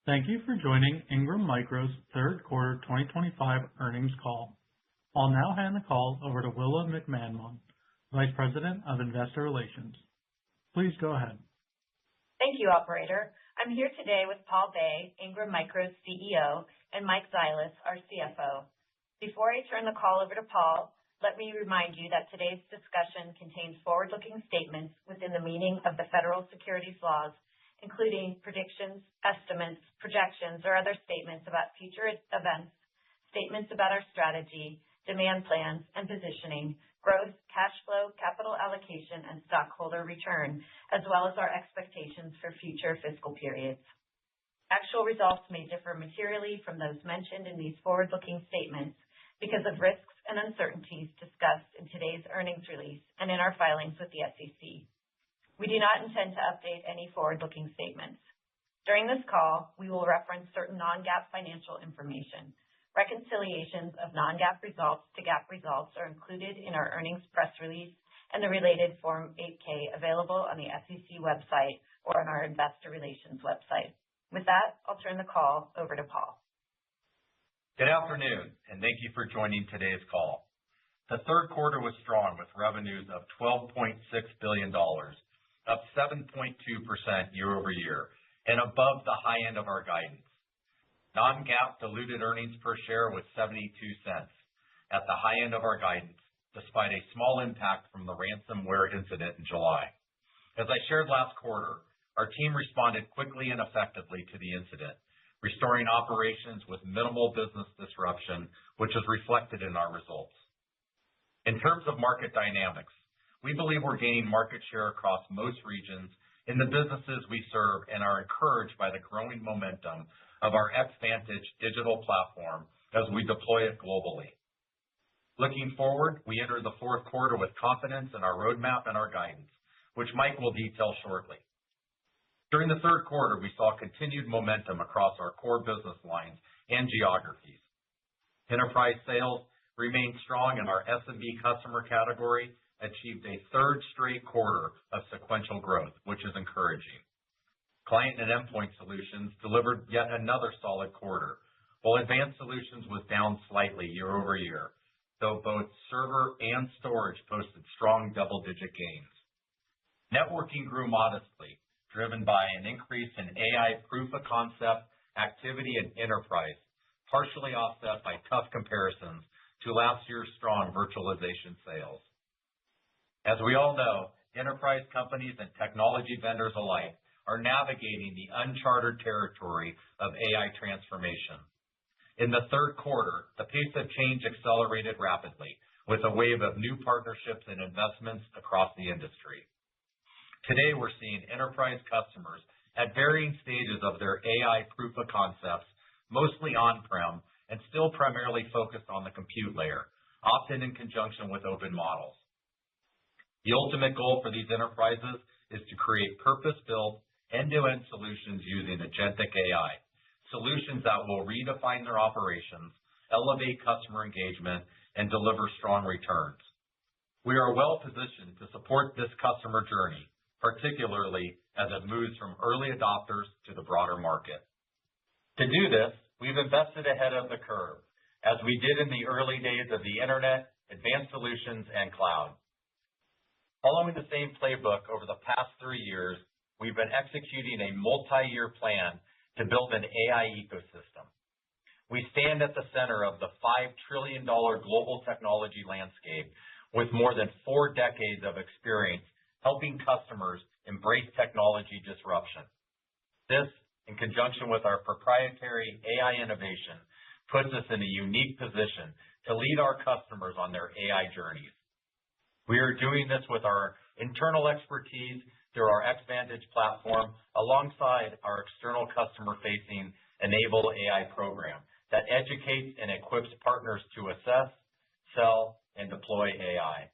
Thank you for joining Ingram Micro's third quarter 2025 earnings call. I'll now hand the call over to Willa McMahon, Vice President of Investor Relations. Please go ahead. Thank you, Operator. I'm here today with Paul Bay, Ingram Micro's CEO, and Mike Zilis, our CFO. Before I turn the call over to Paul, let me remind you that today's discussion contains forward-looking statements within the meaning of the federal securities laws, including predictions, estimates, projections, or other statements about future events, statements about our strategy, demand plans and positioning, growth, cash flow, capital allocation, and stockholder return, as well as our expectations for future fiscal periods. Actual results may differ materially from those mentioned in these forward-looking statements because of risks and uncertainties discussed in today's earnings release and in our filings with the SEC. We do not intend to update any forward-looking statements. During this call, we will reference certain non-GAAP financial information. Reconciliations of non-GAAP results to GAAP results are included in our earnings press release and the related Form 8-K available on the SEC website or on our Investor Relations website. With that, I'll turn the call over to Paul. Good afternoon, and thank you for joining today's call. The third quarter was strong with revenues of $12.6 billion, up 7.2% year over year, and above the high end of our guidance. Non-GAAP diluted earnings per share was 72 cents, at the high end of our guidance, despite a small impact from the ransomware incident in July. As I shared last quarter, our team responded quickly and effectively to the incident, restoring operations with minimal business disruption, which is reflected in our results. In terms of market dynamics, we believe we're gaining market share across most regions in the businesses we serve and are encouraged by the growing momentum of our Xvantage digital platform as we deploy it globally. Looking forward, we enter the fourth quarter with confidence in our roadmap and our guidance, which Mike will detail shortly. During the third quarter, we saw continued momentum across our core business lines and geographies. Enterprise sales remained strong in our SMB customer category, achieved a third straight quarter of sequential growth, which is encouraging. Client and endpoint solutions delivered yet another solid quarter, while advanced solutions was down slightly year over year, though both server and storage posted strong double-digit gains. Networking grew modestly, driven by an increase in AI proof of concept activity in enterprise, partially offset by tough comparisons to last year's strong virtualization sales. As we all know, enterprise companies and technology vendors alike are navigating the uncharted territory of AI transformation. In the third quarter, the pace of change accelerated rapidly, with a wave of new partnerships and investments across the industry. Today, we're seeing enterprise customers at varying stages of their AI proof of concepts, mostly on-prem and still primarily focused on the compute layer, often in conjunction with open models. The ultimate goal for these enterprises is to create purpose-built, end-to-end solutions using agentic AI, solutions that will redefine their operations, elevate customer engagement, and deliver strong returns. We are well positioned to support this customer journey, particularly as it moves from early adopters to the broader market. To do this, we've invested ahead of the curve, as we did in the early days of the internet, advanced solutions, and cloud. Following the same playbook over the past 3 years, we've been executing a multi-year plan to build an AI ecosystem. We stand at the center of the $5 trillion global technology landscape with more than 4 decades of experience helping customers embrace technology disruption. This, in conjunction with our proprietary AI innovation, puts us in a unique position to lead our customers on their AI journeys. We are doing this with our internal expertise through our Xvantage platform alongside our external customer-facing Enable AI program that educates and equips partners to assess, sell, and deploy AI.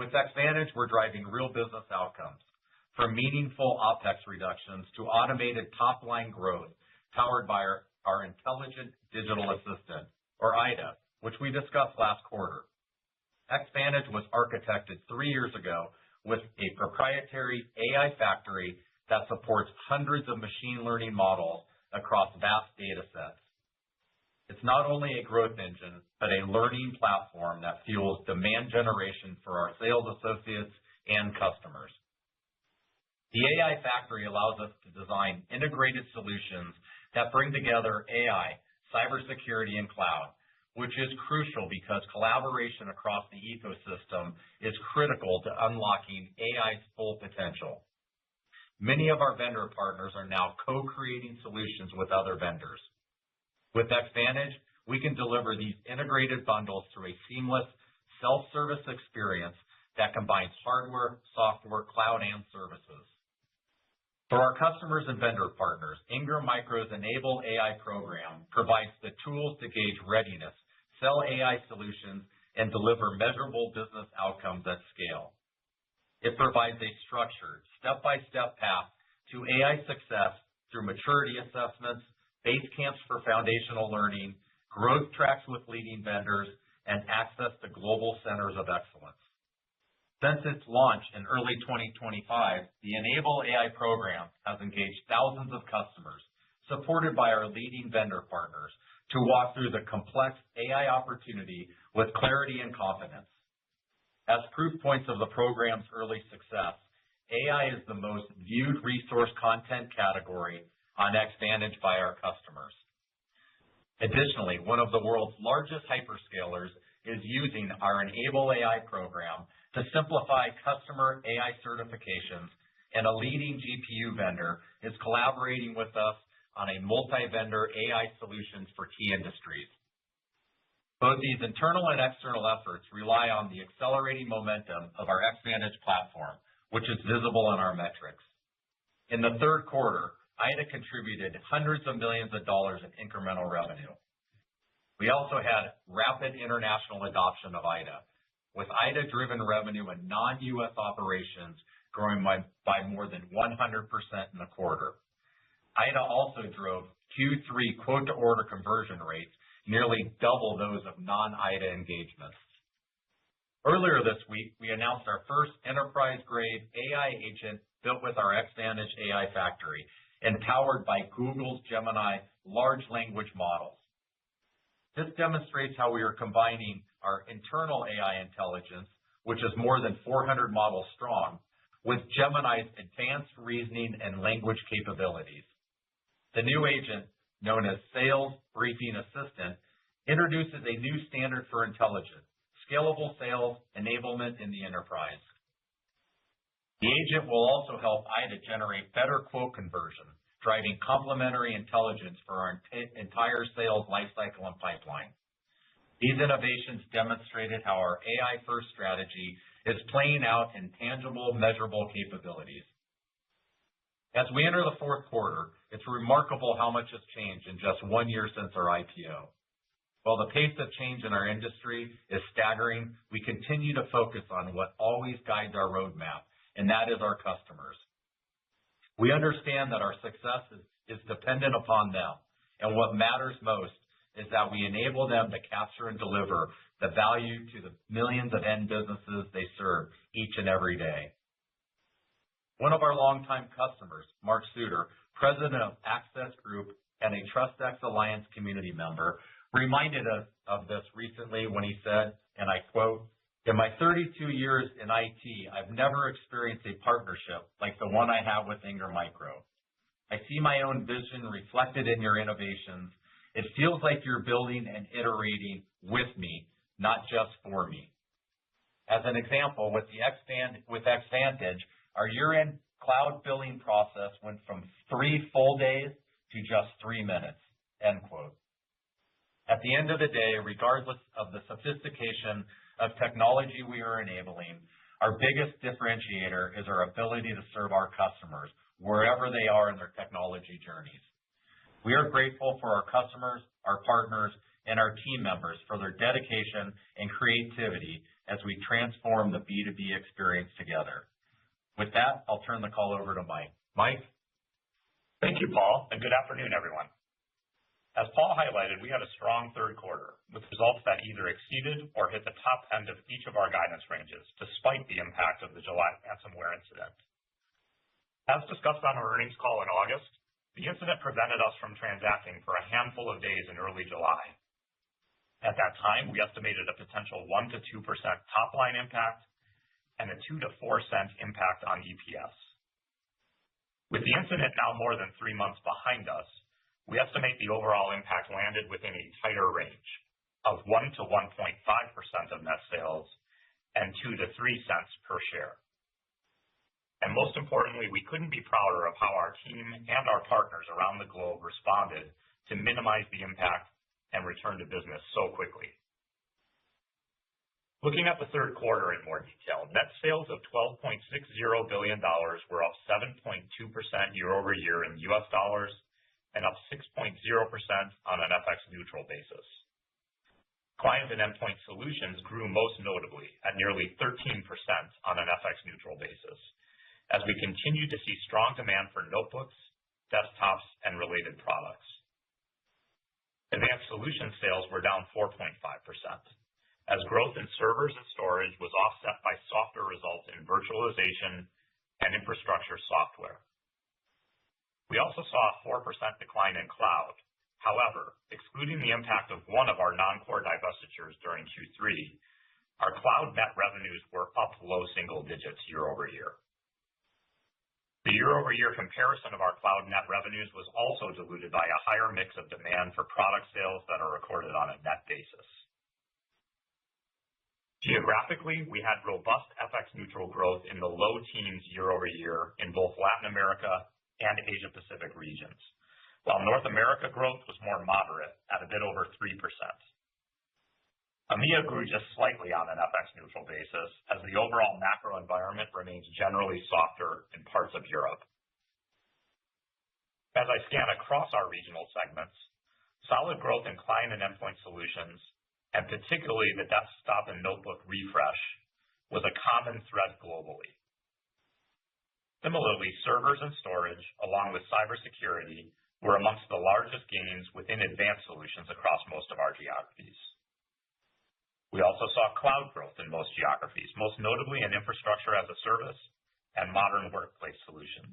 With Xvantage, we're driving real business outcomes, from meaningful OpEx reductions to automated top-line growth powered by our Intelligent Digital Assistant, or IDA, which we discussed last quarter. Xvantage was architected 3 years ago with a proprietary AI factory that supports hundreds of machine learning models across vast data sets. It's not only a growth engine, but a learning platform that fuels demand generation for our sales associates and customers. The AI Factory allows us to design integrated solutions that bring together AI, cybersecurity, and cloud, which is crucial because collaboration across the ecosystem is critical to unlocking AI's full potential. Many of our vendor partners are now co-creating solutions with other vendors. With Xvantage, we can deliver these integrated bundles through a seamless self-service experience that combines hardware, software, cloud, and services. For our customers and vendor partners, Ingram Micro's Enable AI program provides the tools to gauge readiness, sell AI solutions, and deliver measurable business outcomes at scale. It provides a structured, step-by-step path to AI success through maturity assessments, base camps for foundational learning, growth tracks with leading vendors, and access to global centers of excellence. Since its launch in early 2025, the Enable AI program has engaged thousands of customers, supported by our leading vendor partners, to walk through the complex AI opportunity with clarity and confidence. As proof points of the program's early success, AI is the most viewed resource content category on Xvantage by our customers. Additionally, one of the world's largest hyperscalers is using our Enable AI program to simplify customer AI certifications, and a leading GPU vendor is collaborating with us on a multi-vendor AI solutions for key industries. Both these internal and external efforts rely on the accelerating momentum of our Xvantage platform, which is visible in our metrics. In the third quarter, IDA contributed hundreds of millions of dollars in incremental revenue. We also had rapid international adoption of IDA, with IDA-driven revenue in non-U.S. operations growing by more than 100% in the quarter. IDA also drove Q3 quote-to-order conversion rates nearly double those of non-IDA engagements. Earlier this week, we announced our first enterprise-grade AI agent built with our Xvantage AI Factory and powered by Google's Gemini large language models. This demonstrates how we are combining our internal AI intelligence, which is more than 400 models strong, with Gemini's advanced reasoning and language capabilities. The new agent, known as Sales Briefing Assistant, introduces a new standard for intelligent, scalable sales enablement in the enterprise. The agent will also help IDA generate better quote conversion, driving complementary intelligence for our entire sales lifecycle and pipeline. These innovations demonstrated how our AI-first strategy is playing out in tangible, measurable capabilities. As we enter the fourth quarter, it's remarkable how much has changed in just 1 year since our IPO. While the pace of change in our industry is staggering, we continue to focus on what always guides our roadmap, and that is our customers. We understand that our success is dependent upon them, and what matters most is that we enable them to capture and deliver the value to the millions of end businesses they serve each and every day. One of our longtime customers, Mark Suter, president of Access Group and a TrustX Alliance community member, reminded us of this recently when he said, and I quote, "In my 32 years in IT, I've never experienced a partnership like the one I have with Ingram Micro. I see my own vision reflected in your innovations. It feels like you're building and iterating with me, not just for me." As an example, with Xvantage, our year-end cloud billing process went from 3 full days to just 3 minutes, end quote. At the end of the day, regardless of the sophistication of technology we are enabling, our biggest differentiator is our ability to serve our customers wherever they are in their technology journeys. We are grateful for our customers, our partners, and our team members for their dedication and creativity as we transform the B2B experience together. With that, I'll turn the call over to Mike. Mike? Thank you, Paul, and good afternoon, everyone. As Paul highlighted, we had a strong third quarter with results that either exceeded or hit the top end of each of our guidance ranges, despite the impact of the July ransomware incident. As discussed on our earnings call in August, The incident prevented us from transacting for a handful of days in early July. At that time, we estimated a potential 1 to 2% top-line impact and a 2 to 4 cent impact on EPS. With the incident now more than 3 months behind us, we estimate the overall impact landed within a tighter range of 1 to 1.5% of net sales and 2 to 3 cents per share. And most importantly, we couldn't be prouder of how our team and our partners around the globe responded to minimize the impact and return to business so quickly. Looking at the third quarter in more detail, net sales of $12.60 billion were up 7.2% year over year in U.S. dollars and up 6.0% on an FX neutral basis. Client and endpoint solutions grew most notably at nearly 13% on an FX neutral basis, as we continue to see strong demand for notebooks, desktops, and related products. Advanced solution sales were down 4.5%, as growth in servers and storage was offset by softer results in virtualization and infrastructure software. We also saw a 4% decline in cloud. However, excluding the impact of one of our non-core divestitures during Q3, our cloud net revenues were up low single digits year over year. The year-over-year comparison of our cloud net revenues was also diluted by a higher mix of demand for product sales that are recorded on a net basis. Geographically, we had robust FX neutral growth in the low teens year over year in both Latin America and Asia Pacific regions, while North America growth was more moderate at a bit over 3%. EMEA grew just slightly on an FX neutral basis, as the overall macro environment remains generally softer in parts of Europe. As I scan across our regional segments, solid growth in client and endpoint solutions, and particularly the desktop and notebook refresh, was a common thread globally. Similarly, servers and storage, along with cybersecurity, were amongst the largest gains within advanced solutions across most of our geographies. We also saw cloud growth in most geographies, most notably in infrastructure as a service and modern workplace solutions.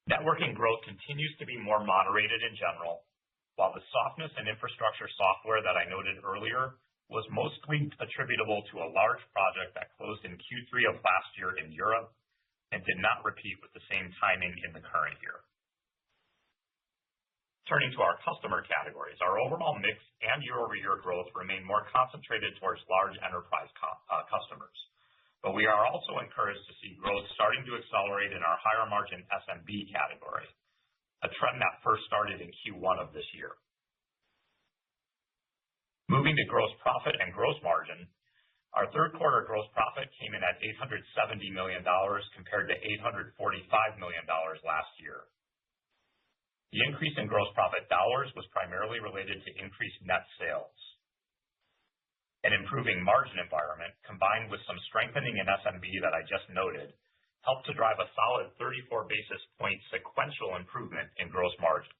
Networking growth continues to be more moderated in general, while the softness in infrastructure software that I noted earlier was mostly attributable to a large project that closed in Q3 of last year in Europe and did not repeat with the same timing in the current year. Turning to our customer categories, our overall mix and year-over-year growth remain more concentrated towards large enterprise customers, but we are also encouraged to see growth starting to accelerate in our higher margin SMB category, a trend that first started in Q1 of this year. Moving to gross profit and gross margin, our third quarter gross profit came in at $870 million compared to $845 million last year. The increase in gross profit dollars was primarily related to increased net sales. An improving margin environment, combined with some strengthening in SMB that I just noted, helped to drive a solid 34 basis point sequential improvement in gross margins.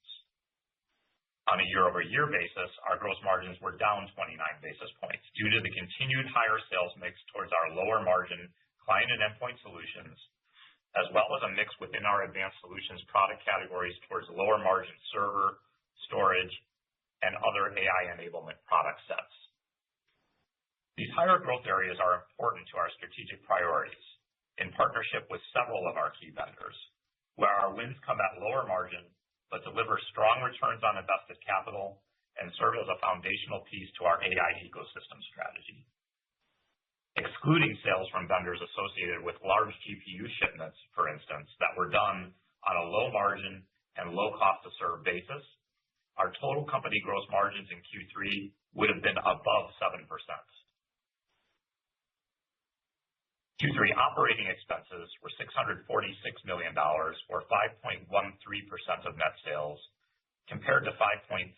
On a year-over-year basis, our gross margins were down 29 basis points due to the continued higher sales mix towards our lower margin client and endpoint solutions, as well as a mix within our advanced solutions product categories towards lower margin server, storage, and other AI enablement product sets. These higher growth areas are important to our strategic priorities, in partnership with several of our key vendors, where our wins come at lower margin but deliver strong returns on invested capital and serve as a foundational piece to our AI ecosystem strategy. Excluding sales from vendors associated with large GPU shipments, for instance, that were done on a low margin and low cost to serve basis, our total company gross margins in Q3 would have been above 7%. Q3 operating expenses were $646 million, or 5.13% of net sales, compared to 5.33%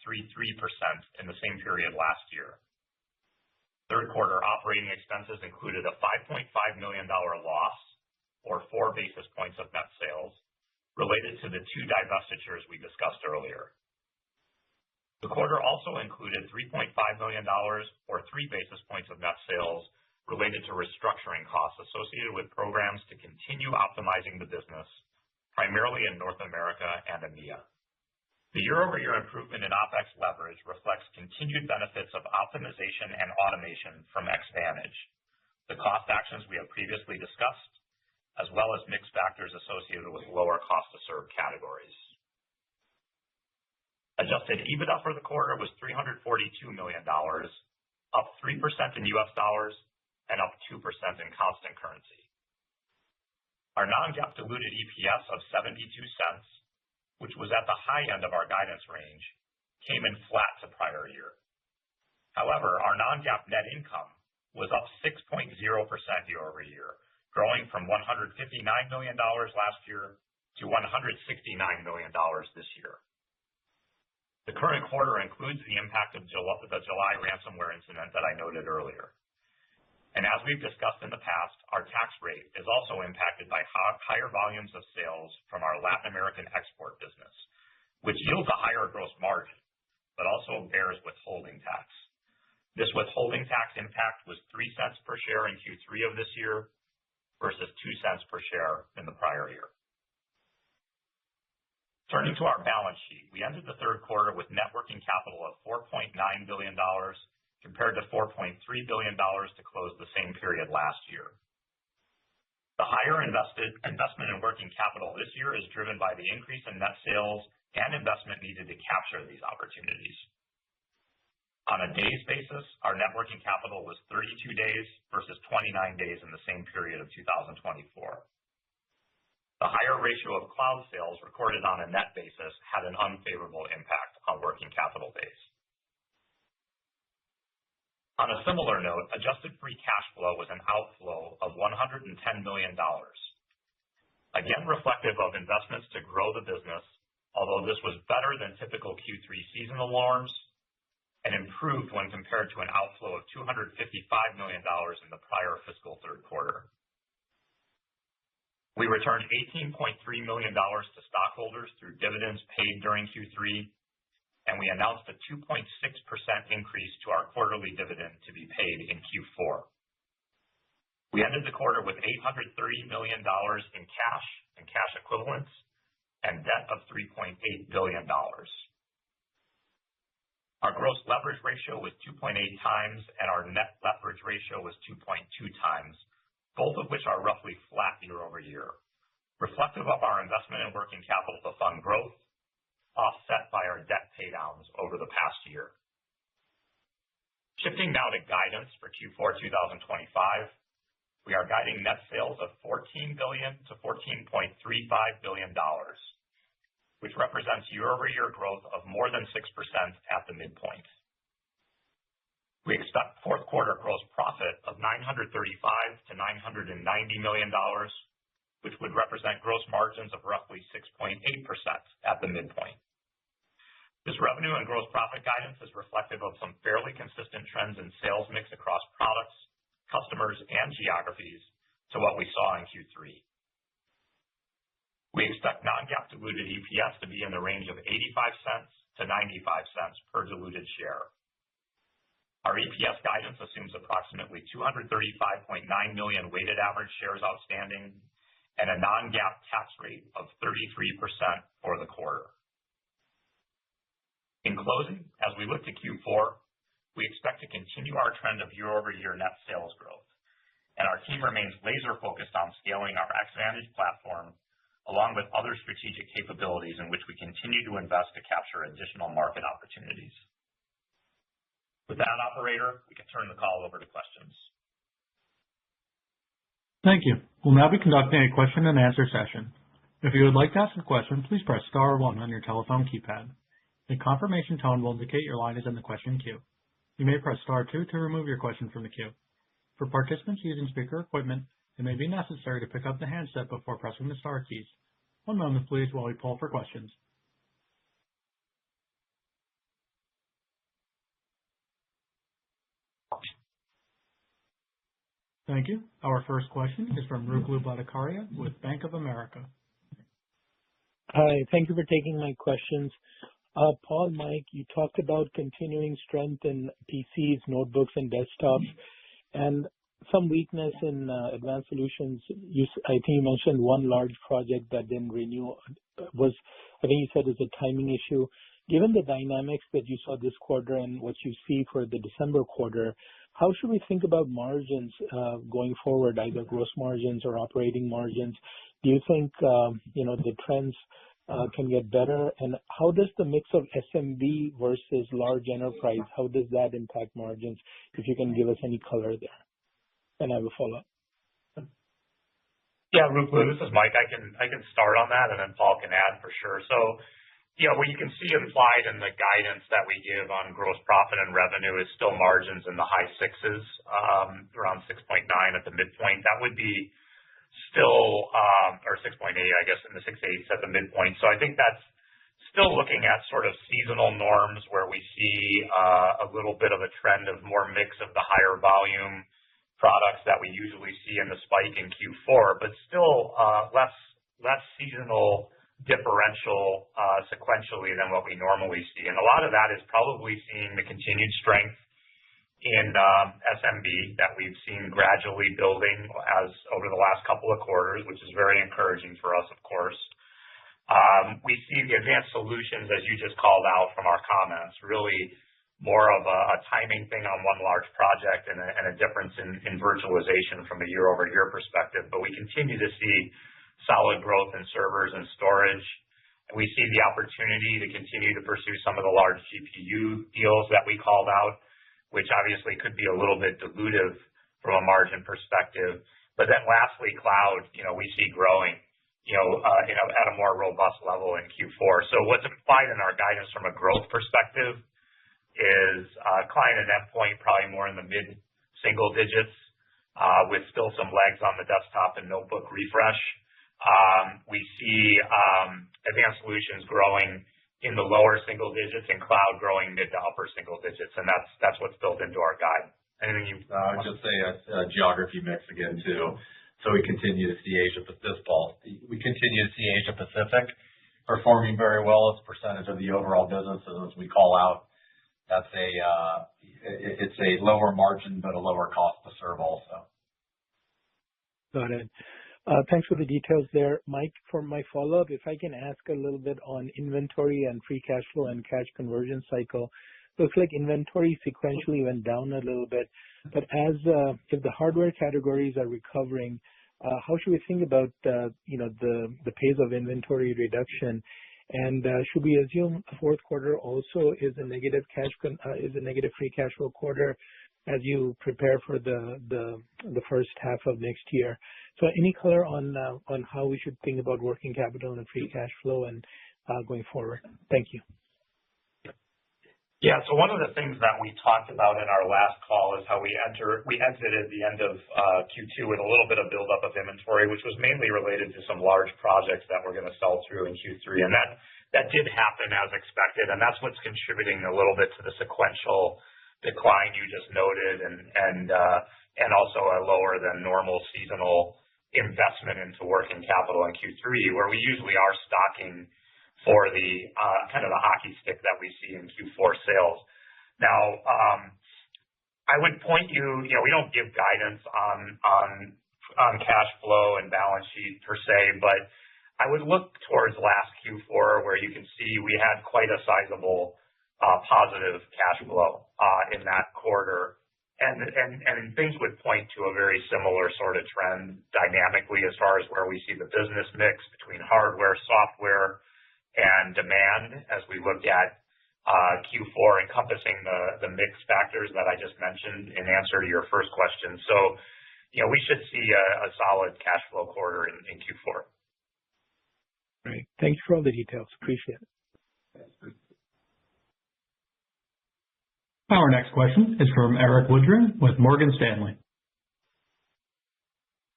in the same period last year. Third quarter operating expenses included a $5.5 million loss, or 4 basis points of net sales, related to the two divestitures we discussed earlier. The quarter also included $3.5 million, or 3 basis points of net sales, related to restructuring costs associated with programs to continue optimizing the business primarily in North America and EMEA. The year-over-year improvement in OpEx leverage reflects continued benefits of optimization and automation from Xvantage, the cost actions we have previously discussed, as well as mixed factors associated with lower cost to serve categories. Adjusted EBITDA for the quarter was $342 million, up 3% in US dollars and up 2% in constant currency. Our non-GAAP diluted EPS of 72 cents, which was at the high end of our guidance range, came in flat to prior year. However, our non-GAAP net income was up 6.0% year-over-year, growing from $159 million last year to $169 million this year. The current quarter includes the impact of the July ransomware incident that I noted earlier. And as we've discussed in the past, our tax rate is also impacted by higher volumes of sales from our Latin American export business, which yields a higher gross margin, but also bears withholding tax. This withholding tax impact was 3 cents per share in Q3 of this year versus 2 cents per share in the prior year. Turning to our balance sheet, we ended the third quarter with net working capital of $4.9 billion compared to $4.3 billion to close the same period last year. The higher investment in working capital this year is driven by the increase in net sales and investment needed to capture these opportunities. On a days basis, our net working capital was 32 days versus 29 days in the same period of 2024. The higher ratio of cloud sales recorded on a net basis had an unfavorable impact on working capital days. On a similar note, adjusted free cash flow was an outflow of $110 million, again reflective of investments to grow the business, although this was better than typical Q3 seasonal norms and improved when compared to an outflow of $255 million in the prior fiscal third quarter. We returned $18.3 million to stockholders through dividends paid during Q3, and we announced a 2.6% increase to our quarterly dividend to be paid in Q4. We ended the quarter with $830 million in cash and cash equivalents and debt of $3.8 billion. Our gross leverage ratio was 2.8 times, and our net leverage ratio was 2.2 times, both of which are roughly flat year over year, reflective of our investment in working capital to fund growth, offset by our debt paydowns over the past year. Shifting now to guidance for Q4 2025, we are guiding net sales of $14 billion to $14.35 billion, which represents year-over-year growth of more than 6% at the midpoint. We expect fourth quarter gross profit of $935 to $990 million, which would represent gross margins of roughly 6.8% at the midpoint. This revenue and gross profit guidance is reflective of some fairly consistent trends in sales mix across products, customers, and geographies to what we saw in Q3. We expect non-GAAP diluted EPS to be in the range of 85 cents to 95 cents per diluted share. Our EPS guidance assumes approximately 235.9 million weighted average shares outstanding and a non-GAAP tax rate of 33% for the quarter. In closing, as we look to Q4, we expect to continue our trend of year-over-year net sales growth, and our team remains laser-focused on scaling our Xvantage platform, along with other strategic capabilities in which we continue to invest to capture additional market opportunities. With that, operator, we can turn the call over to questions. Thank you. We'll now be conducting a question and answer session. If you would like to ask a question, please press star 1 on your telephone keypad. A confirmation tone will indicate your line is in the question queue. You may press star 2 to remove your question from the queue. For participants using speaker equipment, it may be necessary to pick up the handset before pressing the star keys. One moment, please, while we poll for questions. Thank you. Our first question is from Ruplu Bhattacharya with Bank of America. Hi, thank you for taking my questions. Paul, Mike, you talked about continuing strength in PCs, notebooks, and desktops. And some weakness in Advanced Solutions. I think you mentioned one large project that didn't renew. I think you said it's a timing issue. Given the dynamics that you saw this quarter and what you see for the December quarter, how should we think about margins going forward, either gross margins or operating margins? Do you think the trends can get better? And how does the mix of SMB versus large enterprise, how does that impact margins? If you can give us any color there. And I will follow up. Yeah, Ruplu, this is Mike. I can start on that, and then Paul can add for sure. So, what you can see implied in the guidance that we give on gross profit and revenue is still margins in the high sixes, around 6.9 at the midpoint. That would be still, or 6.8, I guess, in the 6.8s at the midpoint. So I think that's still looking at sort of seasonal norms where we see a little bit of a trend of more mix of the higher volume products that we usually see in the spike in Q4, but still less seasonal differential sequentially than what we normally see. And a lot of that is probably seeing the continued strength in SMB that we've seen gradually building as over the last couple of quarters, which is very encouraging for us, of course. We see the Advanced Solutions, as you just called out from our comments, really more of a timing thing on one large project and a difference in virtualization from a year-over-year perspective. But we continue to see solid growth in servers and storage. And we see the opportunity to continue to pursue some of the large GPU deals that we called out, which obviously could be a little bit dilutive from a margin perspective. But then lastly, cloud, we see growing, at a more robust level in Q4. So what's implied in our guidance from a growth perspective is client and endpoint probably more in the mid-single digits with still some legs on the desktop and notebook refresh. We see Advanced Solutions growing in the lower single digits and cloud growing mid to upper single digits, and that's what's built into our guide. Anything you? I'll just say a geography mix again too. So we continue to see We continue to see Asia Pacific performing very well as a percentage of the overall business, and as we call out. It's a lower margin, but a lower cost to serve also. Got it. Thanks for the details there. Mike, for my follow-up, if I can ask a little bit on inventory and free cash flow and cash conversion cycle. Looks like inventory sequentially went down a little bit, but if the hardware categories are recovering, how should we think about the pace of inventory reduction? And should we assume fourth quarter also is a negative free cash flow quarter as you prepare for the first half of next year? So any color on how we should think about working capital and free cash flow and going forward? Thank you. Yeah. So one of the things that we talked about in our last call is how we exited the end of Q2 with a little bit of buildup of inventory, which was mainly related to some large projects that we're going to sell through in Q3. And that did happen as expected, and that's what's contributing a little bit to the sequential decline you just noted, and also a lower than normal seasonal investment into working capital in Q3, where we usually are stocking for the kind of the hockey stick that we see in Q4 sales. Now, I would point you, we don't give guidance on cash flow and balance sheet per se, but I would look towards last Q4 where you can see we had quite a sizable positive cash flow in that quarter. And things would point to a very similar sort of trend dynamically as far as where we see the business mix between hardware, software, and demand as we look at Q4 encompassing the mix factors that I just mentioned in answer to your first question. So, we should see a solid cash flow quarter in Q4. Great. Thank you for all the details. Appreciate it. Our next question is from Eric Woodring with Morgan Stanley.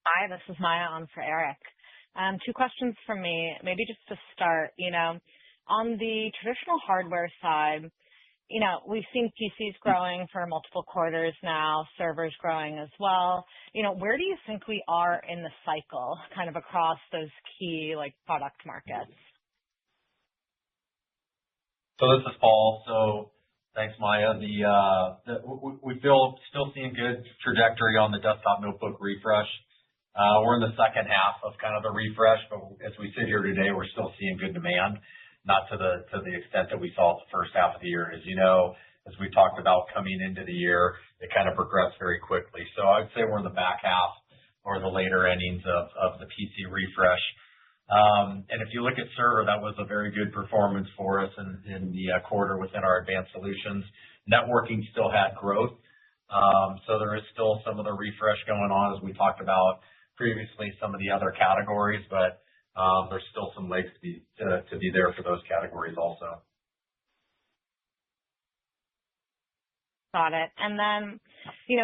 Hi, this is Maya on for Eric. Two questions from me. Maybe just to start, on the traditional hardware side, we've seen PCs growing for multiple quarters now, servers growing as well. Where do you think we are in the cycle kind of across those key product markets? So this is Paul. So Thanks, Maya. We feel still seeing good trajectory on the desktop notebook refresh. We're in the second half of kind of the refresh, but as we sit here today, we're still seeing good demand, not to the extent that we saw the first half of the year. As you know, as we talked about coming into the year, it kind of progressed very quickly. So I'd say we're in the back half or the later innings of the PC refresh. And if you look at server, that was a very good performance for us in the quarter within our advanced solutions. Networking still had growth. So there is still some of the refresh going on, as we talked about previously, some of the other categories, but there's still some legs to be there for those categories also. Got it. And then,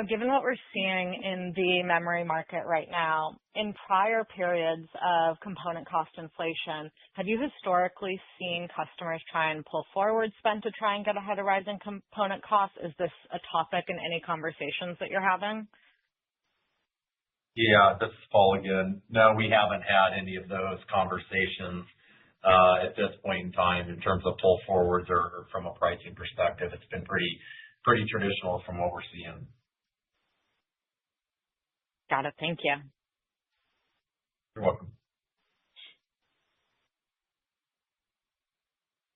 given what we're seeing in the memory market right now, in prior periods of component cost inflation, have you historically seen customers try and pull forward spend to try and get ahead of rising component costs? Is this a topic in any conversations that you're having? Yeah, this is Paul again. No, we haven't had any of those conversations at this point in time in terms of pull forwards or from a pricing perspective. It's been pretty traditional from what we're seeing. Got it. Thank you. You're welcome.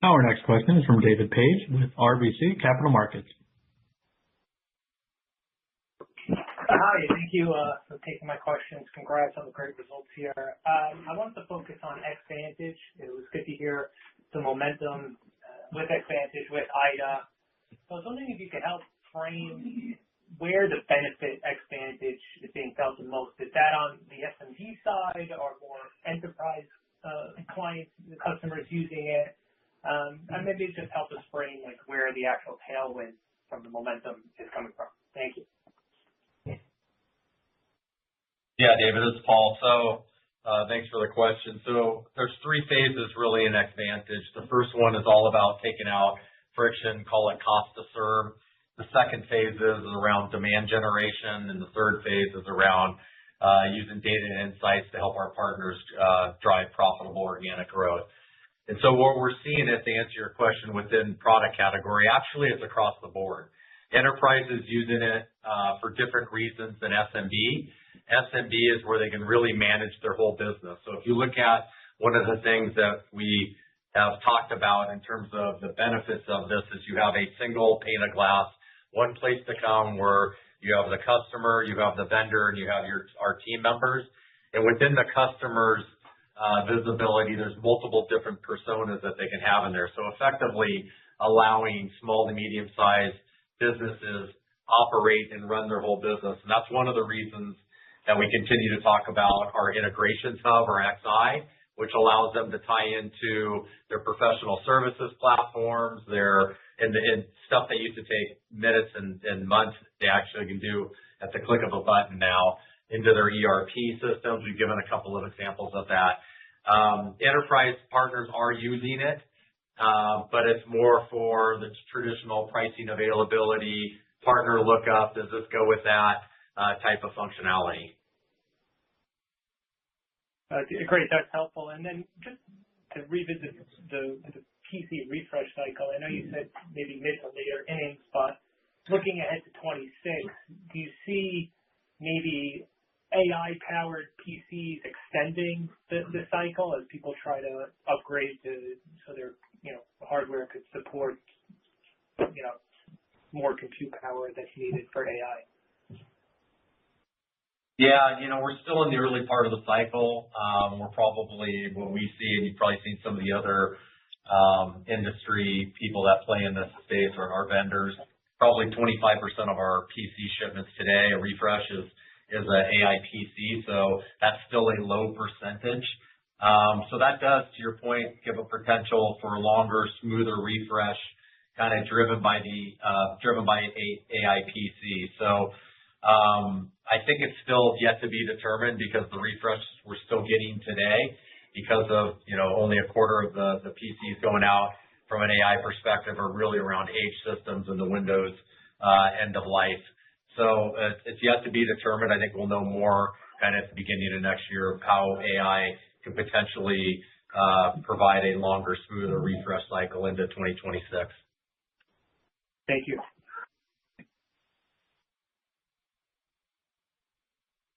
Our next question is from David Page with RBC Capital Markets. Hi, thank you for taking my questions. Congrats on the great results here. I wanted to focus on Xvantage. It was good to hear the momentum with Xvantage, with IDA. So I was wondering if you could help frame where the benefit Xvantage is being felt the most. Is that on the SMB side or more enterprise clients, the customers using it? And maybe just help us frame where the actual tailwind from the momentum is coming from. Thank you. Yeah, David, this is Paul. So thanks for the question. So there's three phases really in Xvantage. The first one is all about taking out friction, call it cost to serve. The second phase is around demand generation, and the third phase is around using data and insights to help our partners drive profitable organic growth. And so what we're seeing, is, to answer your question, within product category, actually it's across the board. Enterprises using it for different reasons than SMB. SMB is where they can really manage their whole business. So if you look at one of the things that we have talked about in terms of the benefits of this is you have a single pane of glass, one place to come where you have the customer, you have the vendor, and you have our team members. And within the customer's visibility, there's multiple different personas that they can have in there. So effectively allowing small to medium-sized businesses operate and run their whole business. And that's one of the reasons that we continue to talk about our integrations hub, or XI, which allows them to tie into their professional services platforms, and stuff that used to take minutes and months, they actually can do at the click of a button now into their ERP systems. We've given a couple of examples of that. Enterprise partners are using it, but it's more for the traditional pricing availability, partner lookup, does this go with that type of functionality. Great, that's helpful. And then just to revisit the PC refresh cycle, I know you said maybe mid to later innings, but looking ahead to 26, do you see maybe AI-powered PCs extending the cycle as people try to upgrade so their hardware could support more compute power that's needed for AI? Yeah, we're still in the early part of the cycle. We're probably, what we see, and you've probably seen some of the other industry people that play in this space or our vendors, probably 25% of our PC shipments today, a refresh is an AI PC. So that's still a low percentage. So that does, to your point, give a potential for a longer, smoother refresh, kind of driven by AI PC. So I think it's still yet to be determined because the refresh we're still getting today, because of only a quarter of the PCs going out from an AI perspective are really around age systems and the Windows end of life. So it's yet to be determined. I think we'll know more kind of at the beginning of next year of how AI could potentially provide a longer, smoother refresh cycle into 2026. Thank you.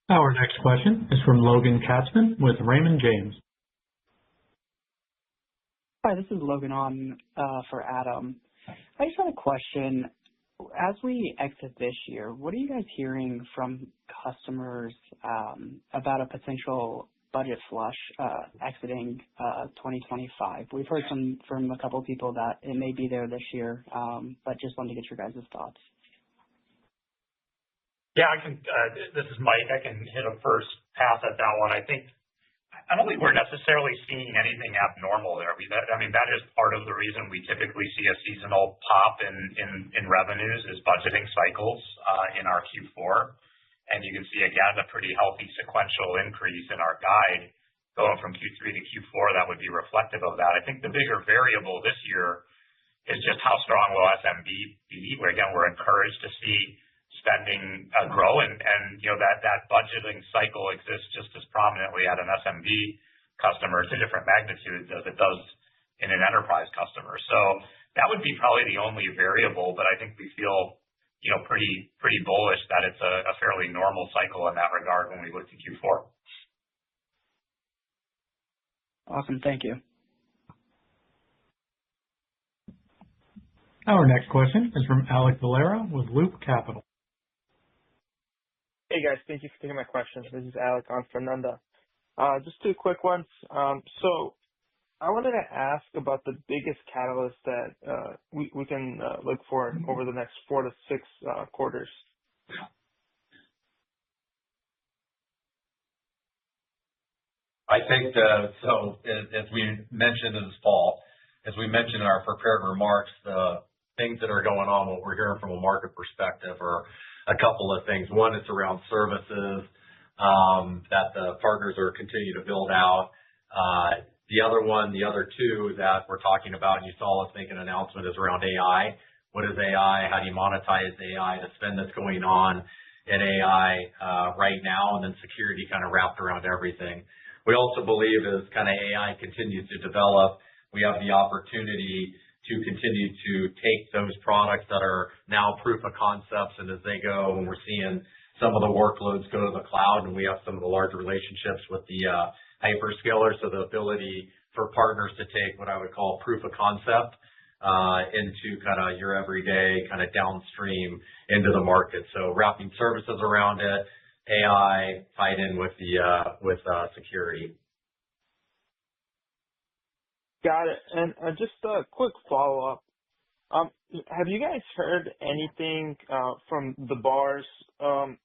Our next question is from Logan Katzman with Raymond James. Hi, this is Logan on for Adam. I just had a question. As we exit this year, what are you guys hearing from customers about a potential budget flush exiting 2025? We've heard from a couple of people that it may be there this year, but just wanted to get your guys' thoughts. Yeah, this is Mike. I can hit a first pass at that one. I don't think we're necessarily seeing anything abnormal there. That is part of the reason we typically see a seasonal pop in revenues is budgeting cycles in our Q4. And you can see, again, a pretty healthy sequential increase in our guide going from Q3 to Q4 that would be reflective of that. I think the bigger variable this year is just how strong will SMB be. Again, we're encouraged to see spending grow, and that budgeting cycle exists just as prominently at an SMB customer to different magnitudes as it does in an enterprise customer. So that would be probably the only variable, but I think we feel pretty bullish that it's a fairly normal cycle in that regard when we look to Q4. Awesome, thank you. Our next question is from Alec Valera with Loop Capital. Hey guys, thank you for taking my questions. This is Alec on for Nanda. Just two quick ones. So I wanted to ask about the biggest catalyst that we can look for over the next 4 to 6 quarters. I think so. As we mentioned in this fall, as we mentioned in our prepared remarks, the things that are going on, what we're hearing from a market perspective are a couple of things. One is around services that the partners are continuing to build out. The other two that we're talking about, and you saw us make an announcement, is around AI. What is AI? How do you monetize AI? The spend that's going on in AI right now, and then security kind of wrapped around everything. We also believe as kind of AI continues to develop, we have the opportunity to continue to take those products that are now proof of concepts, and as they go, and we're seeing some of the workloads go to the cloud, and we have some of the larger relationships with the hyperscalers, so the ability for partners to take what I would call proof of concept into kind of your everyday kind of downstream into the market. So wrapping services around it, AI tied in with security. Got it. And just a quick follow-up. Have you guys heard anything from the bars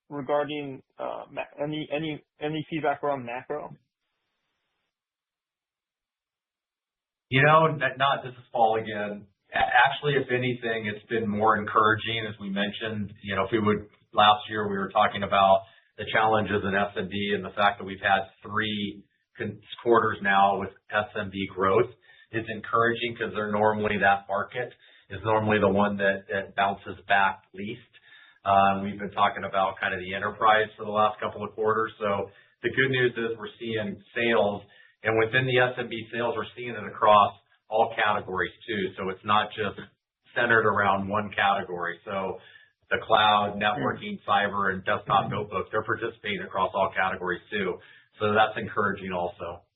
regarding any feedback around macro? This is Paul again. Actually, if anything, it's been more encouraging, as we mentioned. Last year we were talking about the challenges in SMB and the fact that we've had 3 quarters now with SMB growth is encouraging because they're normally that market is normally the one that bounces back least. We've been talking about kind of the enterprise for the last couple of quarters. So the good news is we're seeing sales, and within the SMB sales, we're seeing it across all categories too. So it's not just centered around one category. So the cloud, networking, cyber, and desktop notebooks, they're participating across all categories too. So that's encouraging also.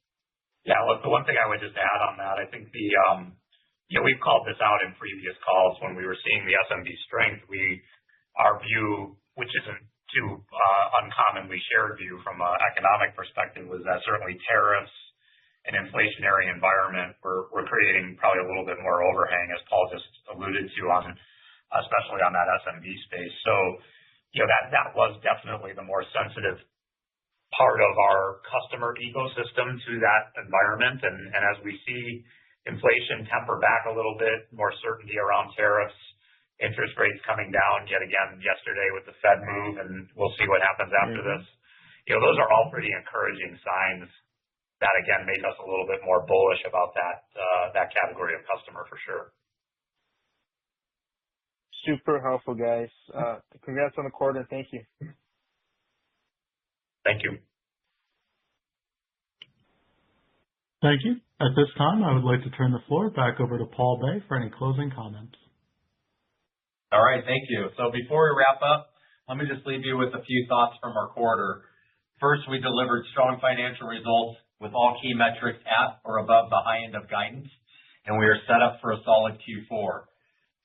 Yeah, look, the one thing I would just add on that, I think we've called this out in previous calls when we were seeing the SMB strength. Our view, which isn't too uncommonly shared view from an economic perspective, was that certainly tariffs and inflationary environment were creating probably a little bit more overhang, as Paul just alluded to, especially on that SMB space. So that was definitely the more sensitive part of our customer ecosystem to that environment. And as we see inflation temper back a little bit, more certainty around tariffs, interest rates coming down yet again yesterday with the Fed move, and we'll see what happens after this. Those are all pretty encouraging signs that, again, make us a little bit more bullish about that category of customer for sure. Super helpful, guys. Congrats on the quarter. Thank you. Thank you. Thank you. At this time, I would like to turn the floor back over to Paul Bay for any closing comments. All right, thank you. So before we wrap up, let me just leave you with a few thoughts from our quarter. First, we delivered strong financial results with all key metrics at or above the high end of guidance, and we are set up for a solid Q4.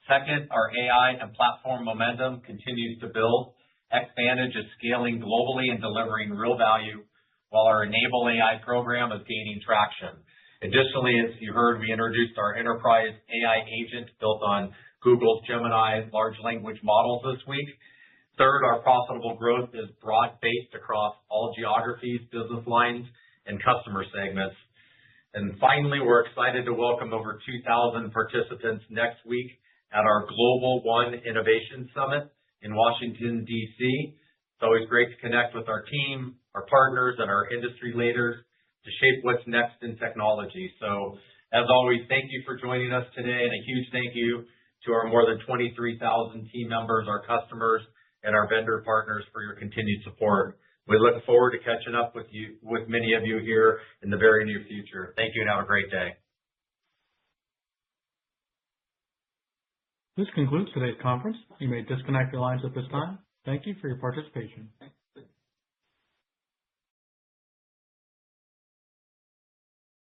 Second, our AI and platform momentum continues to build. Xvantage is scaling globally and delivering real value, while our Enable AI program is gaining traction. Additionally, as you heard, we introduced our enterprise AI agent built on Google's Gemini large language models this week. Third, our profitable growth is broad-based across all geographies, business lines, and customer segments. And finally, we're excited to welcome over 2,000 participants next week at our Global One Innovation Summit in Washington, D.C. It's always great to connect with our team, our partners, and our industry leaders to shape what's next in technology. So, as always, thank you for joining us today, and a huge thank you to our more than 23,000 team members, our customers, and our vendor partners for your continued support. We look forward to catching up with many of you here in the very near future. Thank you and have a great day. This concludes today's conference. You may disconnect your lines at this time. Thank you for your participation.